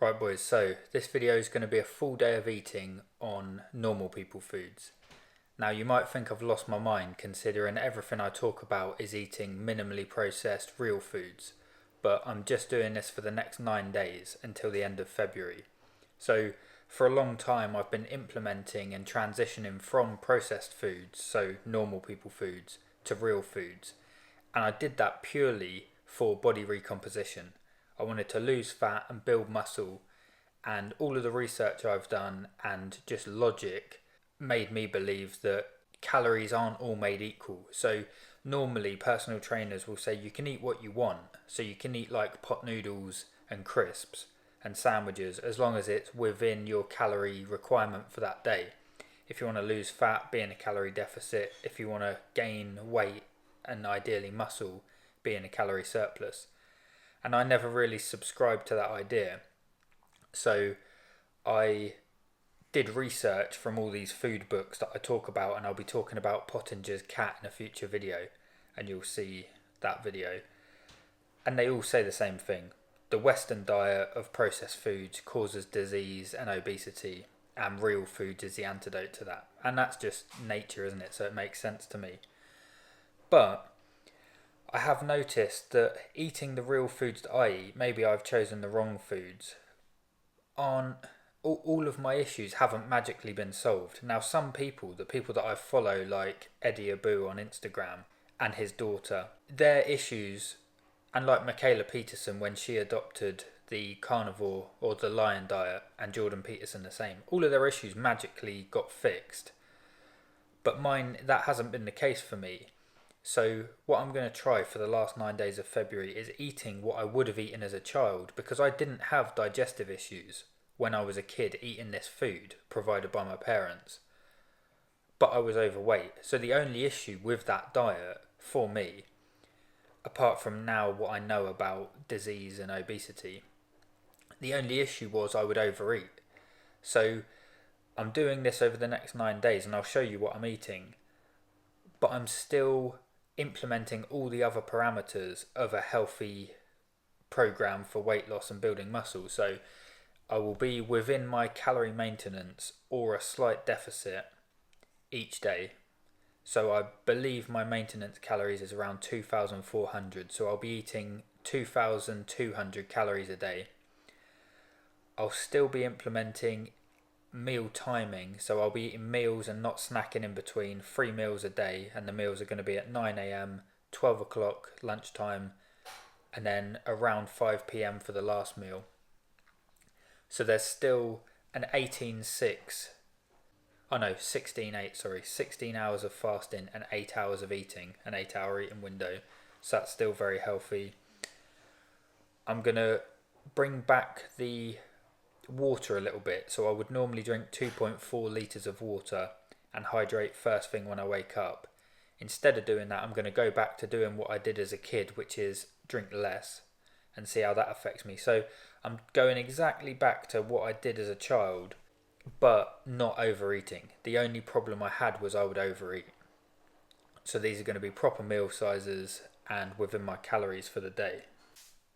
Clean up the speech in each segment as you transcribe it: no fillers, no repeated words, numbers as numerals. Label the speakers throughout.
Speaker 1: Right boys, so this video is going to be a full day of eating on normal people foods. Now you might think I've lost my mind considering everything I talk about is eating minimally processed real foods, but I'm just doing this for the next 9 days until the end of February. So for a long time I've been implementing and transitioning from processed foods, so normal people foods, to real foods. And I did that purely for body recomposition. I wanted to lose fat and build muscle, and all of the research I've done and just logic made me believe that calories aren't all made equal. So normally personal trainers will say you can eat what you want, so you can eat like pot noodles and crisps and sandwiches as long as it's within your calorie requirement for that day. If you want to lose fat, be in a calorie deficit. If you want to gain weight and ideally muscle, be in a calorie surplus. And I never really subscribed to that idea. So I did research from all these food books that I talk about, and I'll be talking about Pottinger's cat in a future video, and you'll see that video. And they all say the same thing. The Western diet of processed foods causes disease and obesity, and real foods is the antidote to that. And that's just nature, isn't it? So it makes sense to me. But I have noticed that eating the real foods that I eat, maybe I've chosen the wrong foods, aren't all of my issues haven't magically been solved. Now some people, the people that I follow like Eddie Abu on Instagram and his daughter, their issues, and like Michaela Peterson when she adopted the carnivore or the lion diet, and Jordan Peterson the same, all of their issues magically got fixed. But mine, that hasn't been the case for me. So what I'm going to try for the last 9 days of February is eating what I would have eaten as a child, because I didn't have digestive issues when I was a kid eating this food provided by my parents. But I was overweight. So the only issue with that diet for me, apart from now what I know about disease and obesity, the only issue was I would overeat. So I'm doing this over the next 9 days and I'll show you what I'm eating. But I'm still implementing all the other parameters of a healthy program for weight loss and building muscle. So I will be within my calorie maintenance or a slight deficit each day. So I believe my maintenance calories is around 2,400. So I'll be eating 2,200 calories a day. I'll still be implementing meal timing, so I'll be eating meals and not snacking in between, 3 meals a day, and the meals are going to be at 9 a.m, 12 o'clock lunchtime, and then around 5 p.m. for the last meal. So there's still an 16 hours of fasting and 8 hours of eating, an 8-hour eating window, so that's still very healthy. I'm going to bring back the water a little bit, so I would normally drink 2.4 litres of water and hydrate first thing when I wake up. Instead of doing that, I'm going to go back to doing what I did as a kid, which is drink less, and see how that affects me. So I'm going exactly back to what I did as a child, but not overeating. The only problem I had was I would overeat. So these are going to be proper meal sizes and within my calories for the day.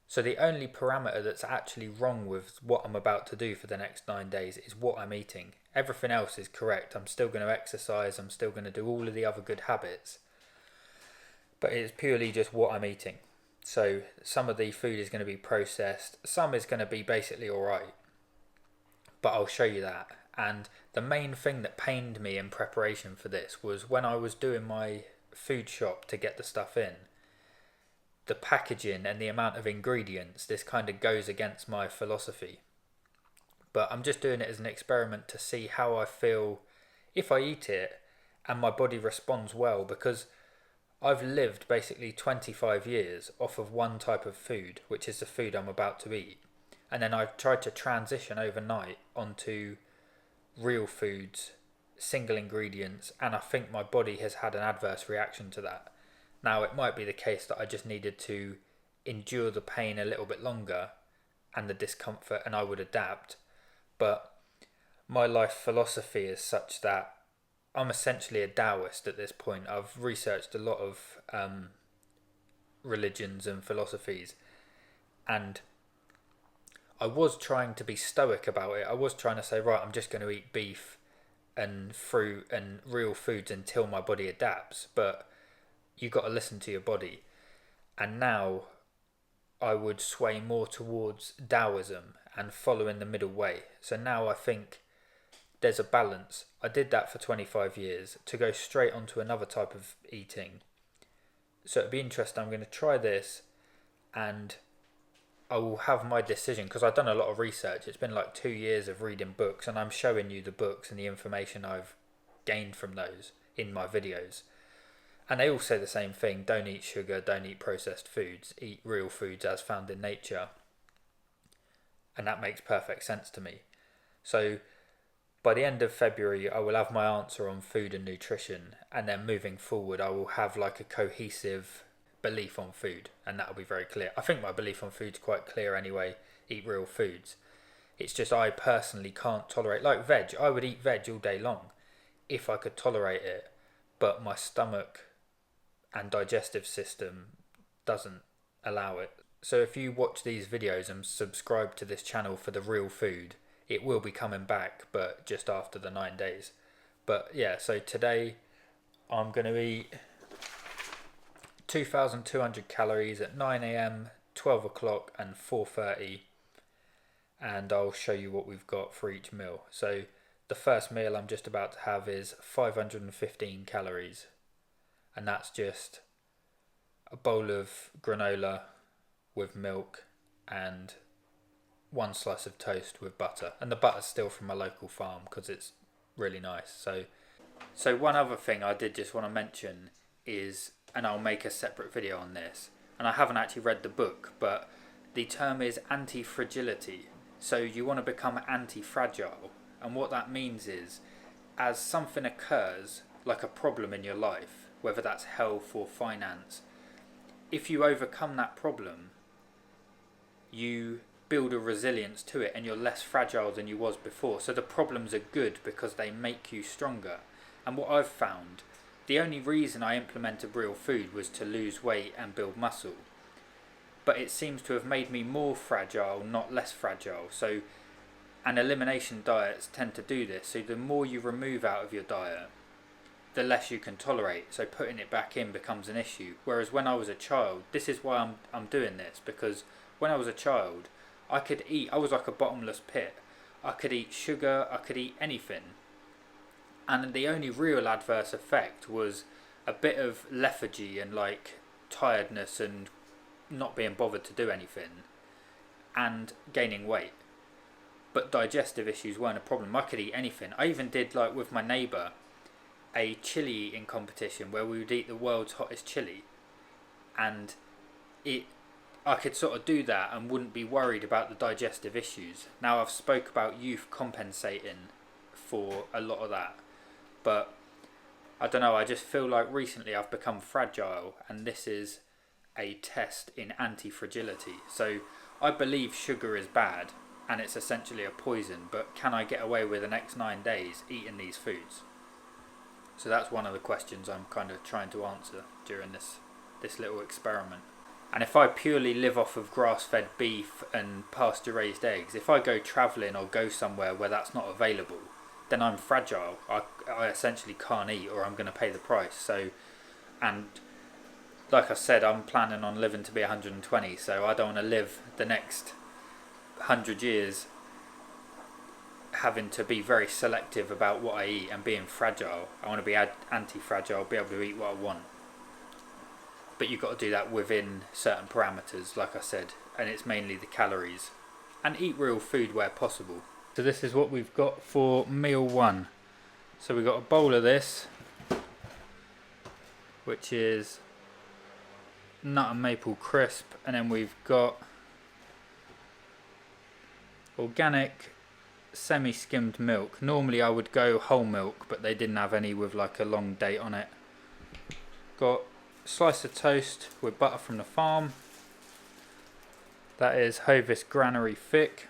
Speaker 1: So the only parameter that's actually wrong with what I'm about to do for the next 9 days is what I'm eating. Everything else is correct. I'm still going to exercise. I'm still going to do all of the other good habits. But it's purely just what I'm eating. So some of the food is going to be processed. Some is going to be basically alright. But I'll show you that. And the main thing that pained me in preparation for this was when I was doing my food shop to get the stuff in, the packaging and the amount of ingredients, this kind of goes against my philosophy. But I'm just doing it as an experiment to see how I feel if I eat it and my body responds well, because I've lived basically 25 years off of one type of food, which is the food I'm about to eat. And then I've tried to transition overnight onto real foods, single ingredients, and I think my body has had an adverse reaction to that. Now, it might be the case that I just needed to endure the pain a little bit longer and the discomfort, and I would adapt. But my life philosophy is such that I'm essentially a Taoist at this point. I've researched a lot of religions and philosophies, and I was trying to be stoic about it. I was trying to say, right, I'm just going to eat beef and fruit and real foods until my body adapts. But you got to listen to your body. And now I would sway more towards Taoism and following the middle way. So now I think there's a balance. I did that for 25 years to go straight onto another type of eating. So it'd be interesting. I'm going to try this and I will have my decision because I've done a lot of research. It's been like 2 years of reading books and I'm showing you the books and the information I've gained from those in my videos. And they all say the same thing: don't eat sugar, don't eat processed foods, eat real foods as found in nature. And that makes perfect sense to me. So by the end of February, I will have my answer on food and nutrition. And then moving forward, I will have like a cohesive belief on food. And that will be very clear. I think my belief on food's quite clear anyway. Eat real foods. It's just I personally can't tolerate, like veg. I would eat veg all day long if I could tolerate it. But my stomach and digestive system doesn't allow it. So if you watch these videos and subscribe to this channel for the real food, it will be coming back, but just after the 9 days. But yeah, so today I'm going to eat 2,200 calories at 9 a.m, 12 o'clock and 4:30. And I'll show you what we've got for each meal. So the first meal I'm just about to have is 515 calories. And that's just a bowl of granola with milk and one slice of toast with butter. And the butter's still from my local farm because it's really nice. So one other thing I did just want to mention is, and I'll make a separate video on this, and I haven't actually read the book, but the term is anti-fragility. So you want to become anti-fragile. And what that means is, as something occurs, like a problem in your life, whether that's health or finance, if you overcome that problem, you build a resilience to it and you're less fragile than you was before. So the problems are good because they make you stronger. And what I've found, the only reason I implemented real food was to lose weight and build muscle. But it seems to have made me more fragile, not less fragile. So, and elimination diets tend to do this. So the more you remove out of your diet, the less you can tolerate. So putting it back in becomes an issue. Whereas when I was a child, this is why I'm doing this, because when I was a child, I could eat, I was like a bottomless pit. I could eat sugar, I could eat anything. And the only real adverse effect was a bit of lethargy and like tiredness and not being bothered to do anything and gaining weight. But digestive issues weren't a problem. I could eat anything. I even did, like with my neighbour, a chili eating competition where we would eat the world's hottest chili, and I could sort of do that and wouldn't be worried about the digestive issues. Now I've spoke about youth compensating for a lot of that, but I don't know, I just feel like recently I've become fragile, and this is a test in anti-fragility. So I believe sugar is bad and it's essentially a poison, but can I get away with the next 9 days eating these foods? So that's one of the questions I'm kind of trying to answer during this little experiment. And if I purely live off of grass-fed beef and pasture-raised eggs, if I go travelling or go somewhere where that's not available, then I'm fragile. I essentially can't eat, or I'm going to pay the price. So, and like I said, I'm planning on living to be 120, so I don't want to live the next 100 years having to be very selective about what I eat and being fragile. I want to be anti-fragile, be able to eat what I want. But you've got to do that within certain parameters, like I said, and it's mainly the calories. And eat real food where possible. So this is what we've got for meal one. So we've got a bowl of this, which is nut and maple crisp, and then we've got organic semi-skimmed milk. Normally I would go whole milk, but they didn't have any with like a long date on it. Got a slice of toast with butter from the farm. That is Hovis Granary Thick.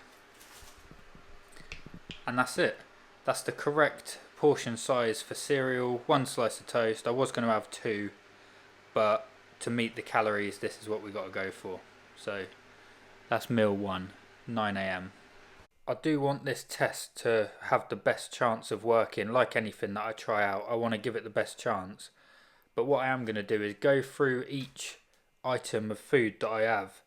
Speaker 1: And that's it. That's the correct portion size for cereal. One slice of toast. I was going to have two, but to meet the calories, this is what we got to go for. So that's meal one. 9 a.m. I do want this test to have the best chance of working. Like anything that I try out, I want to give it the best chance. But what I am going to do is go through each item of food that I have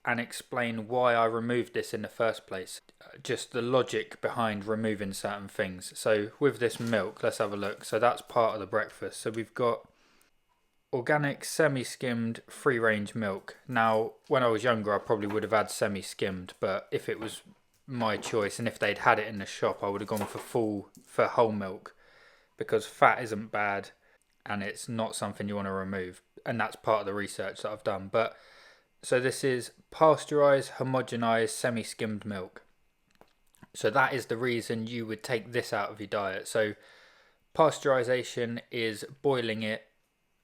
Speaker 1: and explain why I removed this in the first place. Just the logic behind removing certain things. So with this milk, let's have a look. So that's part of the breakfast. So we've got organic semi-skimmed free-range milk. Now, when I was younger, I probably would have had semi-skimmed, but if it was my choice and if they'd had it in the shop, I would have gone for whole milk, because fat isn't bad and it's not something you want to remove, and that's part of the research that I've done. But so this is pasteurized, homogenized, semi-skimmed milk. So that is the reason you would take this out of your diet. So pasteurization is boiling it,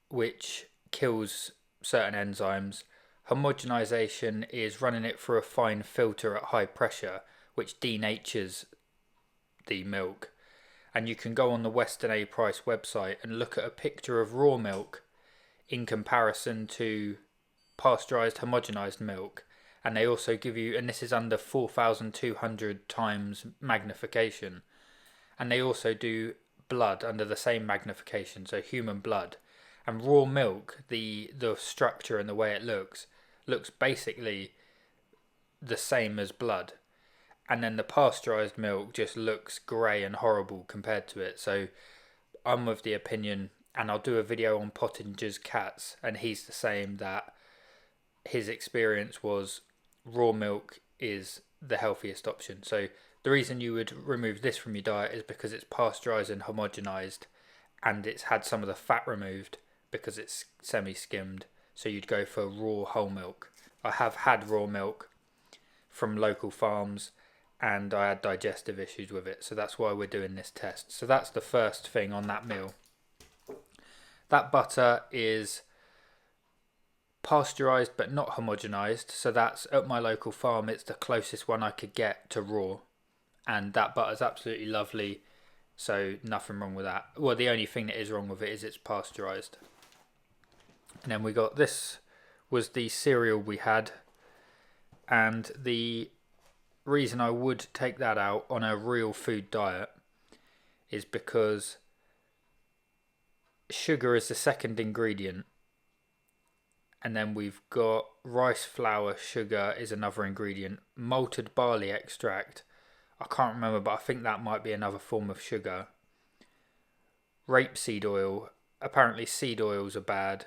Speaker 1: which kills certain enzymes. Homogenization is running it through a fine filter at high pressure, which denatures the milk. And you can go on the Western A Price website and look at a picture of raw milk in comparison to pasteurized homogenized milk, and they also give you, and this is under 4,200 times magnification, and they also do blood under the same magnification, so human blood. And raw milk, the structure and the way it looks basically the same as blood. And then the pasteurized milk just looks grey and horrible compared to it. So I'm of the opinion, and I'll do a video on Pottinger's cats, and he's the same, that his experience was raw milk is the healthiest option. So the reason you would remove this from your diet is because it's pasteurized and homogenized, and it's had some of the fat removed because it's semi-skimmed. So you'd go for raw whole milk. I have had raw milk from local farms, and I had digestive issues with it, so that's why we're doing this test. So that's the first thing on that meal. That butter is pasteurized but not homogenized, so that's at my local farm. It's the closest one I could get to raw, and that butter's absolutely lovely, so nothing wrong with that. Well, the only thing that is wrong with it is it's pasteurized. And then we got, this was the cereal we had, and the reason I would take that out on a real food diet is because sugar is the second ingredient, and then we've got rice flour, sugar is another ingredient, malted barley extract, I can't remember, but I think that might be another form of sugar, rapeseed oil, apparently seed oils are bad,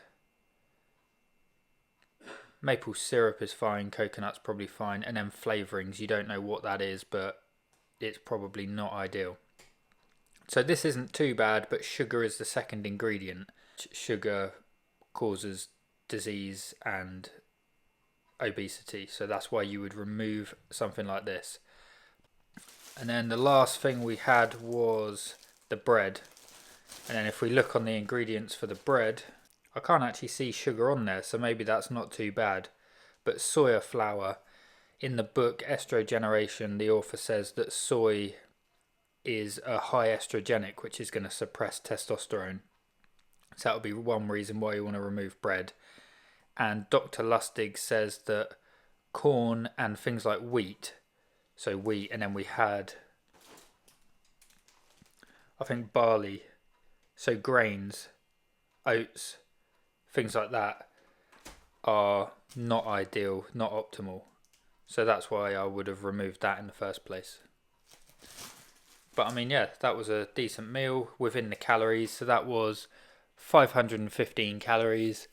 Speaker 1: maple syrup is fine, coconut's probably fine, and then flavourings, you don't know what that is, but it's probably not ideal. So this isn't too bad, but sugar is the second ingredient. Sugar causes disease and obesity, so that's why you would remove something like this. And then the last thing we had was the bread. And then if we look on the ingredients for the bread, I can't actually see sugar on there, so maybe that's not too bad. But soya flour, in the book Estrogeneration, the author says that soy is a high estrogenic, which is going to suppress testosterone. So that would be one reason why you want to remove bread. And Dr. Lustig says that corn and things like wheat, so wheat, and then we had, I think, barley, so grains, oats, things like that are not ideal, not optimal. So that's why I would have removed that in the first place. But I mean, yeah, that was a decent meal within the calories. So that was 515 calories,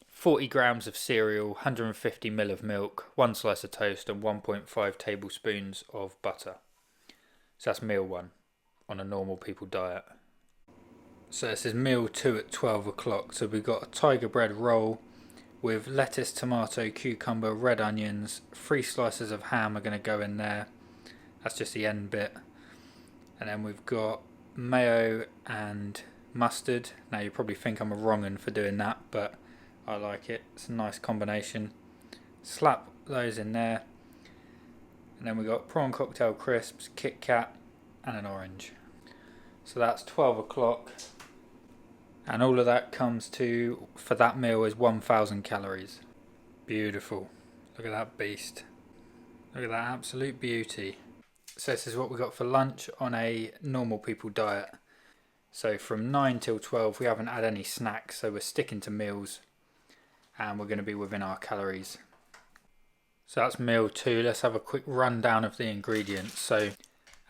Speaker 1: 40 grams of cereal, 150 ml of milk, 1 slice of toast, and 1.5 tablespoons of butter. So that's meal 1 on a normal people diet. So this is meal 2 at 12 o'clock. So we've got a tiger bread roll with lettuce, tomato, cucumber, red onions, 3 slices of ham are going to go in there. That's just the end bit. And then we've got mayo and mustard. Now you probably think I'm a wrong 'un for doing that, but I like it. It's a nice combination. Slap those in there. And then we've got prawn cocktail crisps, Kit Kat, and an orange. So that's 12 o'clock. And all of that comes to, for that meal, is 1,000 calories. Beautiful. Look at that beast. Look at that absolute beauty. So this is what we got for lunch on a normal people diet. So from 9 till 12 we haven't had any snacks, so we're sticking to meals and we're going to be within our calories. So that's meal 2. Let's have a quick rundown of the ingredients.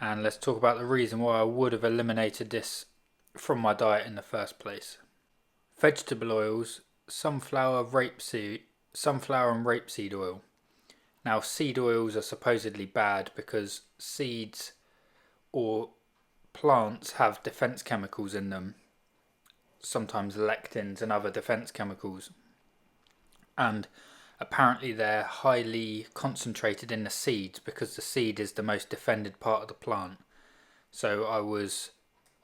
Speaker 1: And let's talk about the reason why I would have eliminated this from my diet in the first place. Vegetable oils, sunflower and rapeseed oil. Now seed oils are supposedly bad because seeds or plants have defense chemicals in them, sometimes lectins and other defense chemicals, and apparently they're highly concentrated in the seeds because the seed is the most defended part of the plant. So I was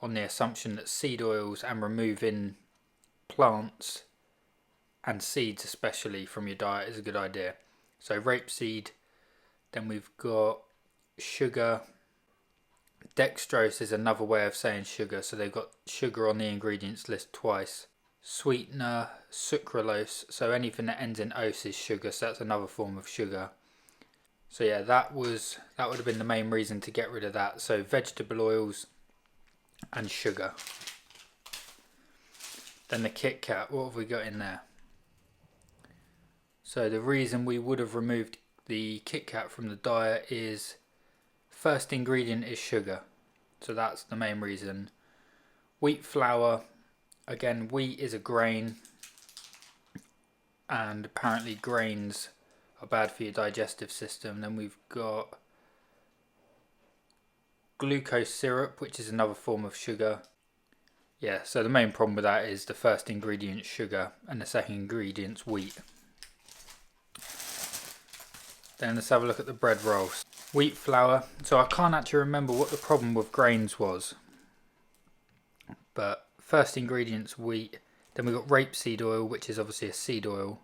Speaker 1: on the assumption that seed oils and removing plants and seeds especially from your diet is a good idea. So rapeseed, then we've got sugar. Dextrose is another way of saying sugar, so they've got sugar on the ingredients list twice. Sweetener, sucralose, so anything that ends in ose is sugar, so that's another form of sugar. So yeah, that would have been the main reason to get rid of that. So vegetable oils and sugar. Then the Kit Kat, what have we got in there? So the reason we would have removed the Kit Kat from the diet is first ingredient is sugar. So that's the main reason. Wheat flour, again, wheat is a grain and apparently grains are bad for your digestive system. Then we've got glucose syrup, which is another form of sugar. Yeah, so the main problem with that is the first ingredient sugar and the second ingredient's wheat. Then let's have a look at the bread rolls. Wheat flour, so I can't actually remember what the problem with grains was, but first ingredient's wheat. Then we've got rapeseed oil, which is obviously a seed oil.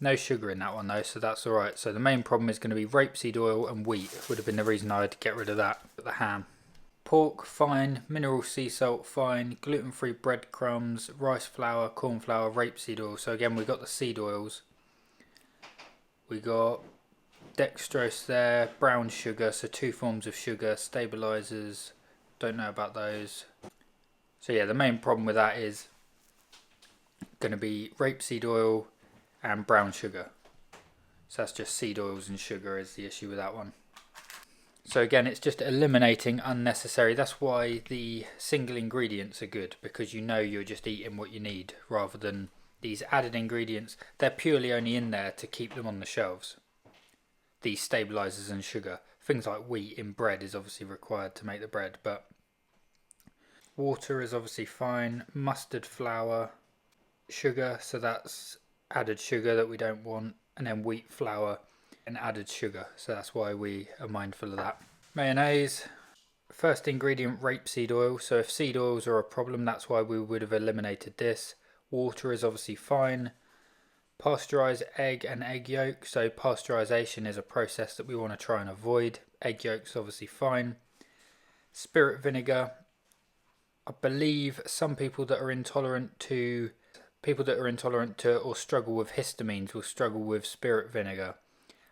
Speaker 1: No sugar in that one though, so that's alright. So the main problem is going to be rapeseed oil and wheat, would have been the reason I had to get rid of that. The ham. Pork, fine. Mineral sea salt, fine. Gluten-free breadcrumbs, rice flour, corn flour, rapeseed oil. So again, we've got the seed oils. We got dextrose there, brown sugar, so 2 forms of sugar, stabilizers, don't know about those. So yeah, the main problem with that is going to be rapeseed oil and brown sugar. So that's just seed oils and sugar is the issue with that one. So again, it's just eliminating unnecessary. That's why the single ingredients are good, because you know you're just eating what you need rather than these added ingredients. They're purely only in there to keep them on the shelves. These stabilizers and sugar. Things like wheat in bread is obviously required to make the bread, but water is obviously fine. Mustard flour, sugar, so that's added sugar that we don't want, and then wheat flour and added sugar, so that's why we are mindful of that. Mayonnaise, first ingredient rapeseed oil, so if seed oils are a problem, that's why we would have eliminated this. Water is obviously fine. Pasteurised egg and egg yolk, so pasteurisation is a process that we want to try and avoid. Egg yolk's obviously fine. Spirit vinegar, I believe some people that are intolerant to or struggle with histamines will struggle with spirit vinegar.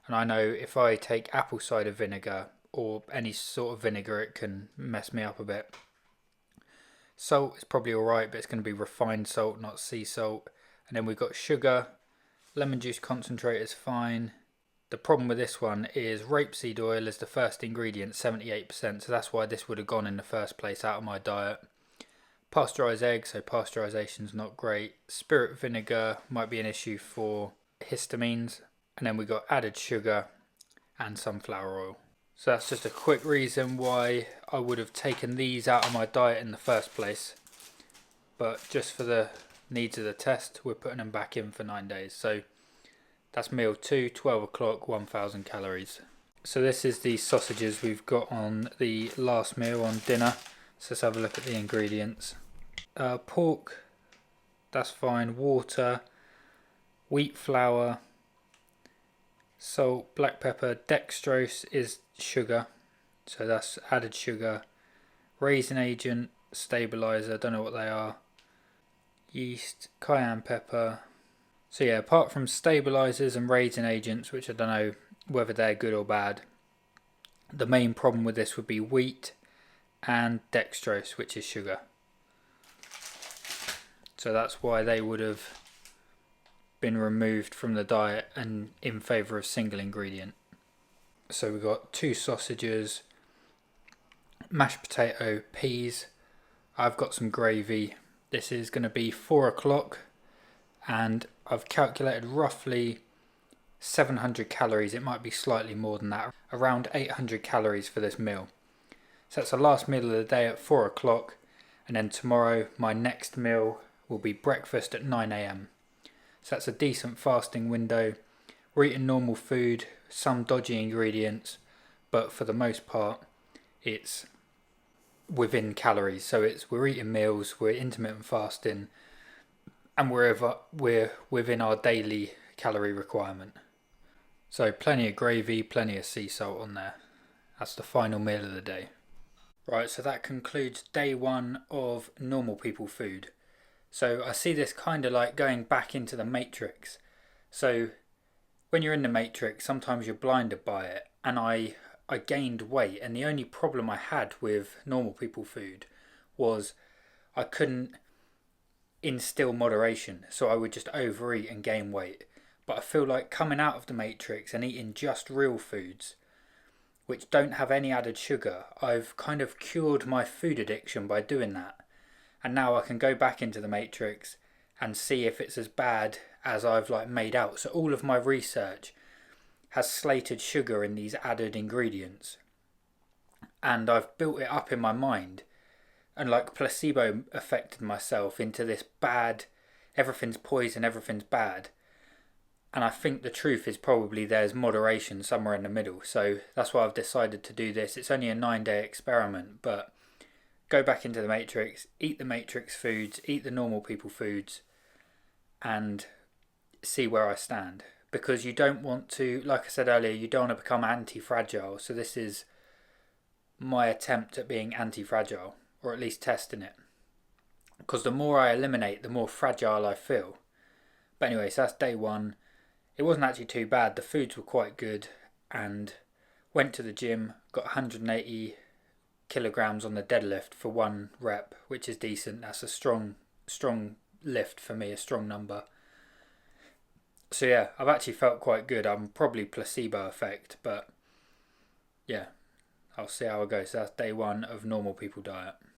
Speaker 1: And I know if I take apple cider vinegar or any sort of vinegar, it can mess me up a bit. Salt is probably alright, but it's going to be refined salt, not sea salt. And then we've got sugar. Lemon juice concentrate is fine. The problem with this one is rapeseed oil is the first ingredient, 78%, so that's why this would have gone in the first place out of my diet. Pasteurised egg, so pasteurisation's not great. Spirit vinegar might be an issue for histamines. And then we got added sugar and sunflower oil. So that's just a quick reason why I would have taken these out of my diet in the first place. But just for the needs of the test, we're putting them back in for 9 days. So that's meal 2, 12 o'clock, 1000 calories. So this is the sausages we've got on the last meal on dinner. So let's have a look at the ingredients. Pork, that's fine. Water, wheat flour, salt, black pepper. Dextrose is sugar, so that's added sugar. Raisin agent, stabilizer, don't know what they are. Yeast, cayenne pepper. So yeah, apart from stabilizers and raisin agents, which I don't know whether they're good or bad. The main problem with this would be wheat and dextrose, which is sugar. So that's why they would have been removed from the diet and in favour of single ingredient. So we've got 2 sausages, mashed potato, peas. I've got some gravy. This is going to be 4 o'clock, and I've calculated roughly 700 calories. It might be slightly more than that, around 800 calories for this meal. So that's the last meal of the day at 4 o'clock, and then tomorrow my next meal will be breakfast at 9 a.m. So that's a decent fasting window. We're eating normal food, some dodgy ingredients, but for the most part it's within calories. So we're eating meals, we're intermittent fasting, and we're within our daily calorie requirement. So plenty of gravy, plenty of sea salt on there. That's the final meal of the day. Right, so that concludes day 1 of normal people food. So I see this kind of like going back into the matrix. So when you're in the matrix, sometimes you're blinded by it, and I gained weight, and the only problem I had with normal people food was I couldn't instill moderation, so I would just overeat and gain weight. But I feel like coming out of the matrix and eating just real foods which don't have any added sugar, I've kind of cured my food addiction by doing that. And now I can go back into the matrix and see if it's as bad as I've made out. So all of my research has slated sugar in these added ingredients, and I've built it up in my mind and placebo affected myself into this bad, everything's poison, everything's bad. And I think the truth is probably there's moderation somewhere in the middle. So that's why I've decided to do this. It's only a 9-day experiment, but go back into the matrix, eat the matrix foods, eat the normal people foods, and see where I stand. Because you don't want to, like I said earlier, you don't want to become anti-fragile. So this is my attempt at being anti-fragile, or at least testing it. Because the more I eliminate, the more fragile I feel. But anyway, so that's day 1. It wasn't actually too bad. The foods were quite good, and went to the gym, got 180 kilograms on the deadlift for 1 rep, which is decent. That's a strong lift for me, a strong number. So yeah, I've actually felt quite good. I'm probably placebo effect, but yeah, I'll see how it goes. So that's day 1 of normal people diet.